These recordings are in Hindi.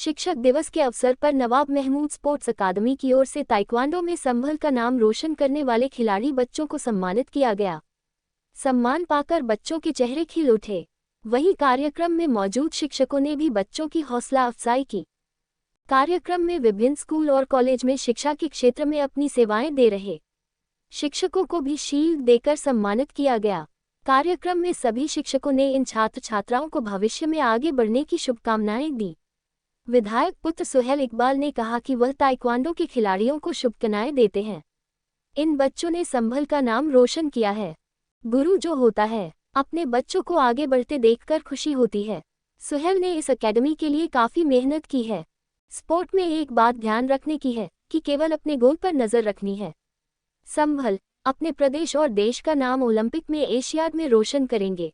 शिक्षक दिवस के अवसर पर नवाब महमूद स्पोर्ट्स अकादमी की ओर से ताइक्वांडो में संभल का नाम रोशन करने वाले खिलाड़ी बच्चों को सम्मानित किया गया। सम्मान पाकर बच्चों के चेहरे खिल उठे। वहीं कार्यक्रम में मौजूद शिक्षकों ने भी बच्चों की हौसला अफजाई की। कार्यक्रम में विभिन्न स्कूल और कॉलेज में शिक्षा के क्षेत्र में अपनी सेवाएं दे रहे शिक्षकों को भी शील्ड देकर सम्मानित किया गया। कार्यक्रम में सभी शिक्षकों ने इन छात्र छात्राओं को भविष्य में आगे बढ़ने की शुभकामनाएं दी। विधायक पुत्र सुहेल इकबाल ने कहा कि वह ताइक्वांडो के खिलाड़ियों को शुभकामनाएं देते हैं। इन बच्चों ने संभल का नाम रोशन किया है। गुरु जो होता है, अपने बच्चों को आगे बढ़ते देखकर खुशी होती है। सुहेल ने इस एकेडमी के लिए काफी मेहनत की है। स्पोर्ट में एक बात ध्यान रखने की है कि केवल अपने गोल पर नजर रखनी है। संभल अपने प्रदेश और देश का नाम ओलंपिक में, एशियाड में रोशन करेंगे।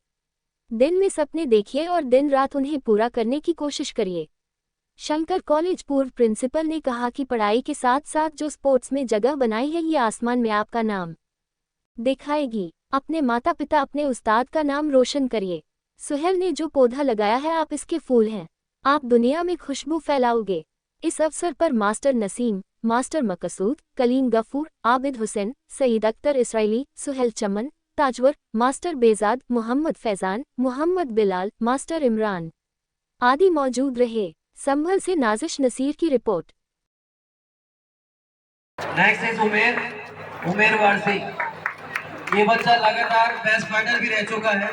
दिन में सपने देखिए और दिन रात उन्हें पूरा करने की कोशिश करिए। शंकर कॉलेज पूर्व प्रिंसिपल ने कहा कि पढ़ाई के साथ साथ जो स्पोर्ट्स में जगह बनाई है, ये आसमान में आपका नाम दिखाएगी। अपने माता पिता, अपने उस्ताद का नाम रोशन करिए। सुहेल ने जो पौधा लगाया है, आप इसके फूल हैं। आप दुनिया में खुशबू फैलाओगे। इस अवसर पर मास्टर नसीम, मास्टर मकसूद, कलीम गफूर, आबिद हुसैन, सईद अख्तर इसराइली, सुहेल चमन, ताजवर, मास्टर बेजाद, मोहम्मद फैजान, मोहम्मद बिलाल, मास्टर इमरान आदि मौजूद रहे। संभल से नाजिश नसीर की रिपोर्ट। नेक्स्ट इज उमेर वारसी। ये बच्चा लगातार बेस्ट फाइटर भी रह चुका है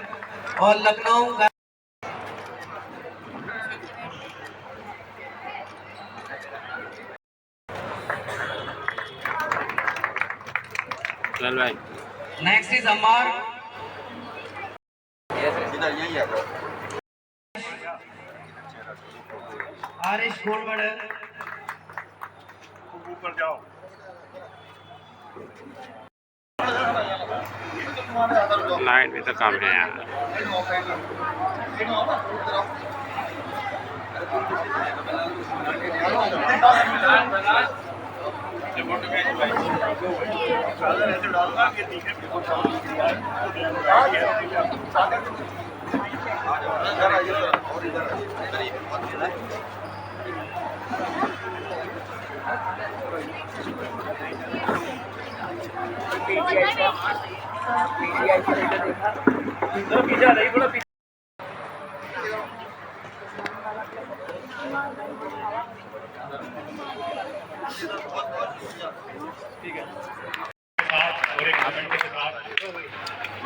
और Lucknow next is Ammar. Aarish gold medal. ऊपर जाओ। लाइट भी तो कम है यार।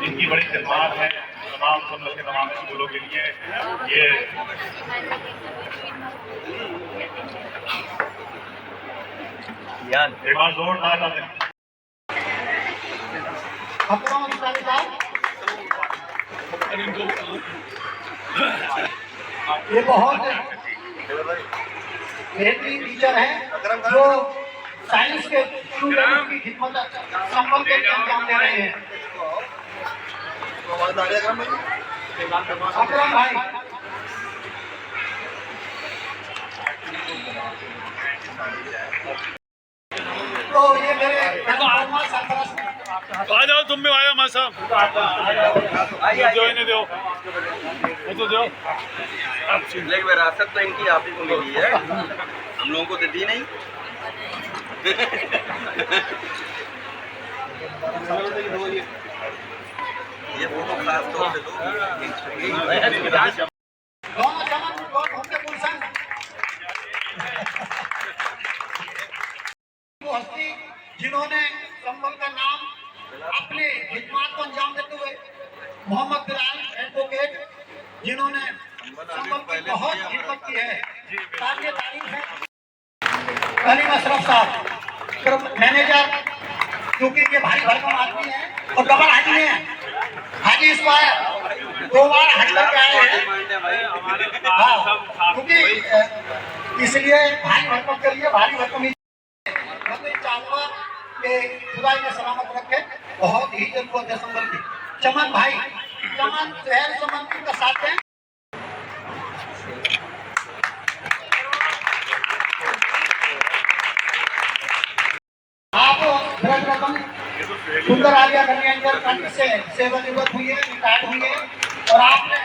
इनकी बड़ी खिदमत है तमाम संभल के तमाम स्कूलों के लिए। ये एक बार जोरदार ये बहुत बेहतरीन टीचर हैं जो साइंस के स्टूडेंट की खिदमत संभल के अंजाम दे रहे हैं। अकरम भाई, तो ये मेरे आ जाओ, तुम भी आया मां साहब। दो दो लेकिन विरासत तो इनकी आप ही को मिली है, हम लोगों को तो दी नहीं। ये फोटो खास तौर से जिन्होंने संभल का नाम अपने खिदमत को अंजाम देते हुए, मोहम्मद बिलाल एडवोकेट, जिन्होंने संभल की बहुत खिदमत की है। तारीफ है कलीम अशरफ साहब, मैनेजर, क्योंकि ये भारी भरकम आदमी है और डबल हाजी है। हाजी इस बार 2 बार हज करके आए हैं, क्योंकि इसलिए भारी भरकम के लिए भारी भरकम चाहूंगा कि खुदा ने सलामत रखे। बहुत ही जरूरत है संभल की। चमन भाई, चमन शहर चमन का साथ है। आप ब्रज रतन सुंदर आलिया कन्या से सेवानिवृत्त हुई है, रिटायर्ड हुई है और आपने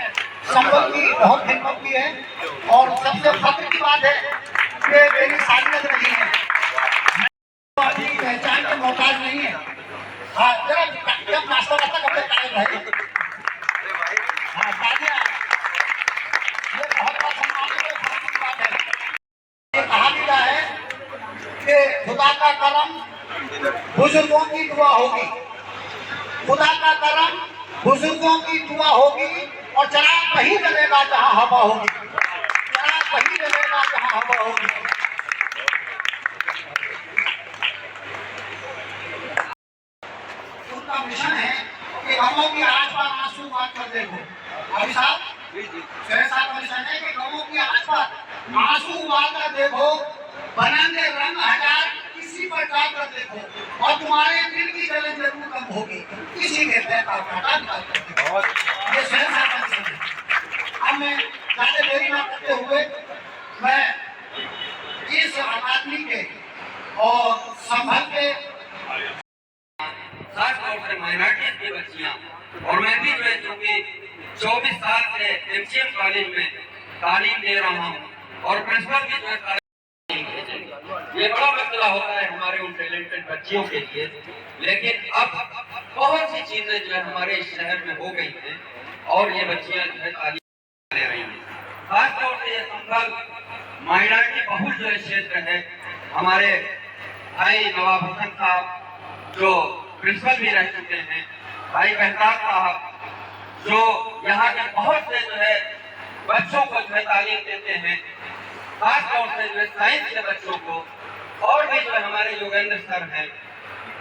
संभल की बहुत खिदमत की है। और सबसे फख्र की बात है का करम बुजुर्गों की दुआ होगी, खुदा का करम बुजुर्गों की दुआ होगी, और चराग वही जलेगा जहां हवा होगी, चराग वही जलेगा जहां हवा होगी। उनका मिशन है कि गांवों की आस पास आंसू बात कर देखो। अभी साहब ऐसा मिशन है कि गांवों की आस पास आंसू बात कर देखो, बनाने रंग हजार किसी पर कर देखो, और तुम्हारे दिल की जलन जरूर कम होगी, किसी के पैसा काटा निकाल कर देखो। ये सहसा का मिशन है। अब मैं ज्यादा देरी ना करते हुए मैं इस आदमी के और संभल के खास तौर से माइनॉरिटी की बच्चियां, और मैं भी जो है क्योंकि 24 साल से एमसीएम कॉलेज में तालीम दे रहा हूँ, और प्रिंसिपल भी जो है ये बड़ा मसला होता है हमारे उन टैलेंटेड बच्चियों के लिए। लेकिन अब बहुत सी चीजें जो है हमारे इस शहर में हो गई हैं, और ये बच्चियां जो है तालीम ले रही हैं। खासतौर से ये संभल माइनॉरिटी बहुत जो क्षेत्र है, हमारे भाई नवाब हुसैन साहब जो प्रिंसिपल भी रह चुके हैं, भाई मेहताब साहब जो यहाँ के बहुत से जो है बच्चों को जो है तालीम देते हैं, खास तौर से जो है साइंस के बच्चों को, और भी जो है हमारे योगेंद्र सर हैं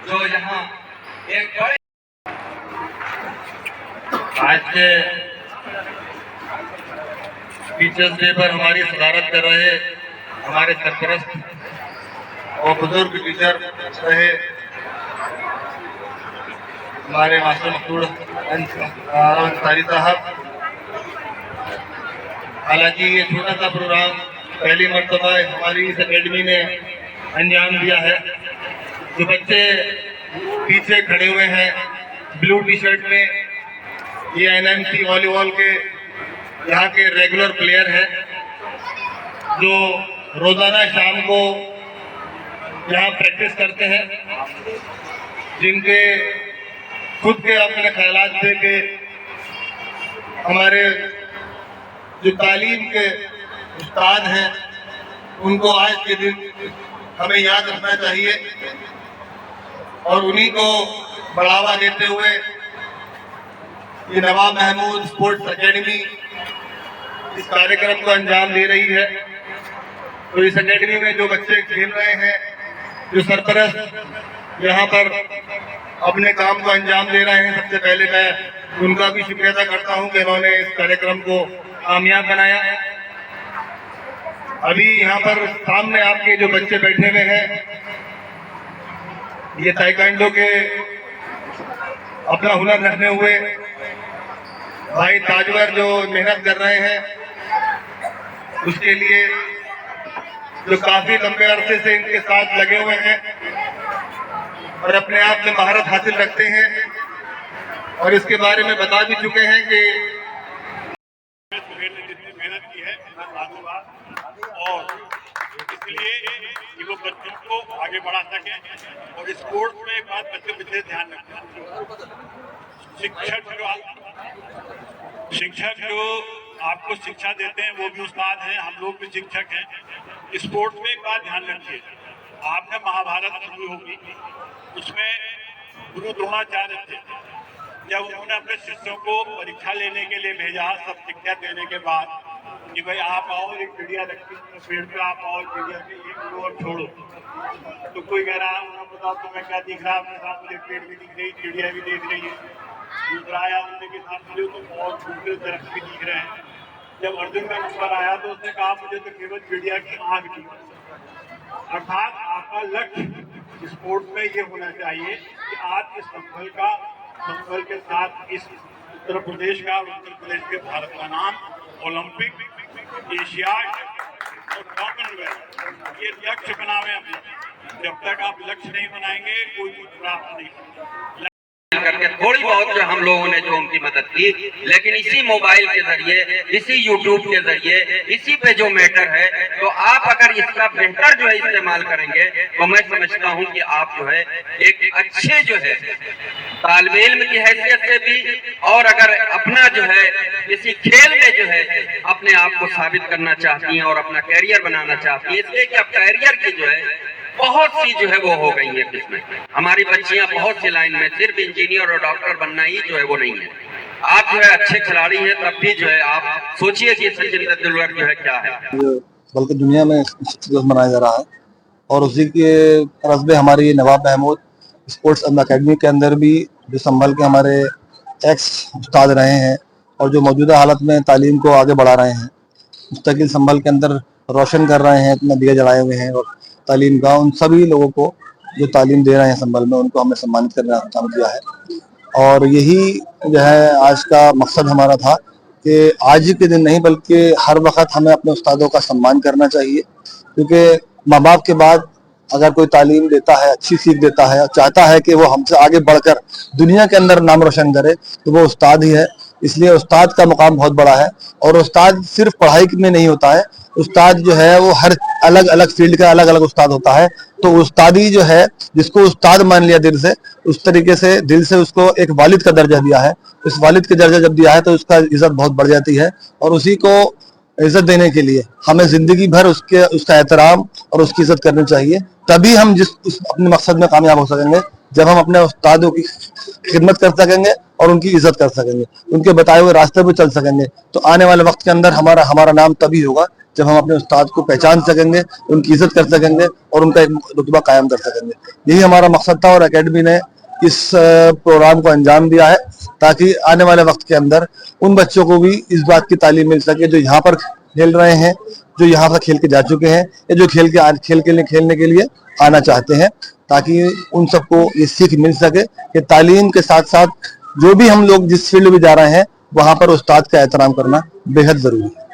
जो यहाँ एक बड़े आज के टीचर्स डे पर हमारी सदारत कर रहे हमारे सरपरस्त और बुजुर्ग टीचर रहे हमारे मास्टर मकसूद अंसारी साहब। हालांकि ये छोटा सा प्रोग्राम पहली मर्तबा हमारी इस एकेडमी ने अंजाम दिया है। जो बच्चे पीछे खड़े हुए हैं ब्लू टी शर्ट में, ये एनएमसी वॉलीबॉल के यहाँ के रेगुलर प्लेयर हैं जो रोजाना शाम को यहाँ प्रैक्टिस करते हैं, जिनके खुद के अपने ख्यालात थे कि हमारे जो तालीम के उस्ताद हैं उनको आज के दिन हमें याद रखना चाहिए, और उन्हीं को बढ़ावा देते हुए ये नवाब महमूद स्पोर्ट्स एकेडमी इस कार्यक्रम को अंजाम दे रही है। तो इस एकेडमी में जो बच्चे खेल रहे हैं, जो सरपरस्त यहाँ पर अपने काम को अंजाम दे रहे हैं, सबसे पहले मैं उनका भी शुक्रिया अदा करता हूँ कि उन्होंने इस कार्यक्रम को कामयाब बनाया। अभी यहाँ पर सामने आपके जो बच्चे बैठे हुए हैं, ये ताइक्वांडो के अपना हुनर रखने हुए भाई ताजवर जो मेहनत कर रहे हैं, उसके लिए जो काफी लंबे अरसे से इनके साथ लगे हुए हैं और अपने आप में महारत हासिल रखते हैं, और इसके बारे में बता भी चुके हैं कि जितनी मेहनत की है और इसलिए कि वो बच्चों को आगे बढ़ा सके। और स्पोर्ट्स में एक बात बच्चे विशेष ध्यान रखें, शिक्षक जो आपको शिक्षा देते हैं वो भी उस्ताद हैं, हम लोग भी शिक्षक हैं। स्पोर्ट्स में एक बात ध्यान रखिए, आपने महाभारत शुरू होगी, उसमें गुरु द्रोणाचार्य थे, जब उन्होंने अपने शिष्यों को परीक्षा लेने के लिए भेजा, सब शिक्षा देने के बाद कि भाई आप आओ एक चिड़िया रखी पेड़ पे, आप आओ चिड़िया से एक लो और छोड़ो, तो कोई कह रहा है उन्होंने बताओ तुम्हें क्या दिख रहा है, अपने साथ मुझे पेड़ भी दिख रही, चिड़िया भी देख रही है। दूसरा आया उनके के साथ मुझे तो बहुत दूसरे दरख्त भी दिख रहे हैं। जब अर्जुन का नंबर आया तो उसने कहा मुझे तो केवल चिड़िया की आँख दिख रही। अर्थात आपका लक्ष्य स्पोर्ट्स में ये होना चाहिए कि आप इस संभल के साथ इस उत्तर प्रदेश के भारत का नाम ओलंपिक, एशियाड और कॉमनवेल्थ ये लक्ष्य बनावे अपना। जब तक आप लक्ष्य नहीं बनाएंगे कोई कुछ प्राप्त नहीं करके थोड़ी बहुत जो हम लोगों ने जो उनकी मदद की, लेकिन इसी मोबाइल के जरिए, इसी यूट्यूब के जरिए, इसी पे जो मैटर है, तो आप अगर इसका बेहतर जो है इस्तेमाल करेंगे तो मैं समझता हूं कि आप जो है एक अच्छे जो है तालिब इल्म की हैसियत से भी, और अगर अपना जो है किसी खेल में जो है अपने आप को साबित करना चाहती हैं और अपना कैरियर बनाना चाहती है, इसलिए कि अब कैरियर की जो है बहुत सी जो है वो हो गई है इसमें। हमारी बच्चियां बहुत सी लाइन में, सिर्फ इंजीनियर और डॉक्टर बनना ही जो है वो नहीं है। आप जो है अच्छे खिलाड़ी हैं, तब भी जो है आप सोचिए कि सचिन तेंदुलकर जो है क्या है, बल्कि दुनिया में दिवस मनाया जा रहा है। और उसी के रस्बे हमारी नवाब महमूद स्पोर्ट्स अकेडमी के अंदर भी जो संभल के हमारे एक्स उस्ताद रहे हैं और जो मौजूदा हालत में तालीम को आगे बढ़ा रहे हैं, मुस्तकिल संभल के अंदर रोशन कर रहे हैं, अपना दिया जलाए हुए हैं और तालीम का उन सभी लोगों को जो तालीम दे रहे हैं संभल में, उनको हमने सम्मानित करने का काम किया है। और यही जो है आज का मकसद हमारा था कि आज ही के दिन नहीं बल्कि हर वक्त हमें अपने उस्तादों का सम्मान करना चाहिए, क्योंकि माँ बाप के बाद अगर कोई तालीम देता है, अच्छी सीख देता है और चाहता है कि वो हमसे आगे बढ़कर दुनिया के अंदर नाम रोशन करे, तो वो उस्ताद ही है। इसलिए उस्ताद का मुकाम बहुत बड़ा है और उस्ताद सिर्फ पढ़ाई में नहीं होता है, उस्ताद जो है वो हर अलग अलग फील्ड का अलग अलग उस्ताद होता है। तो उस्तादी जो है, जिसको उस्ताद मान लिया दिल से, उस तरीके से दिल से उसको एक वालिद का दर्जा दिया है। इस वालिद का दर्जा जब दिया है तो उसका इज्जत बहुत बढ़ जाती है और उसी को इज्जत देने के लिए हमें जिंदगी भर उसका एहतराम और उसकी इज्जत करनी चाहिए। तभी हम अपने मकसद में कामयाब हो सकेंगे, जब हम अपने उस्तादों की खिदमत कर सकेंगे और उनकी इज्जत कर सकेंगे, उनके बताए हुए रास्ते पर चल सकेंगे। तो आने वाले वक्त के अंदर हमारा नाम तभी होगा जब हम अपने उस्ताद को पहचान सकेंगे, उनकी इज्जत कर सकेंगे और उनका एक रुतबा कायम कर सकेंगे। यही हमारा मकसद था और एकेडमी ने इस प्रोग्राम को अंजाम दिया है ताकि आने वाले वक्त के अंदर उन बच्चों को भी इस बात की तालीम मिल सके जो यहाँ पर खेल रहे हैं, जो यहाँ पर खेल के जा चुके हैं या जो खेलने के लिए आना चाहते हैं, ताकि उन सबको ये सीख मिल सके कि तालीम के साथ साथ जो भी हम लोग जिस फील्ड में जा रहे हैं वहां पर उस्ताद का एहतराम करना बेहद जरूरी है।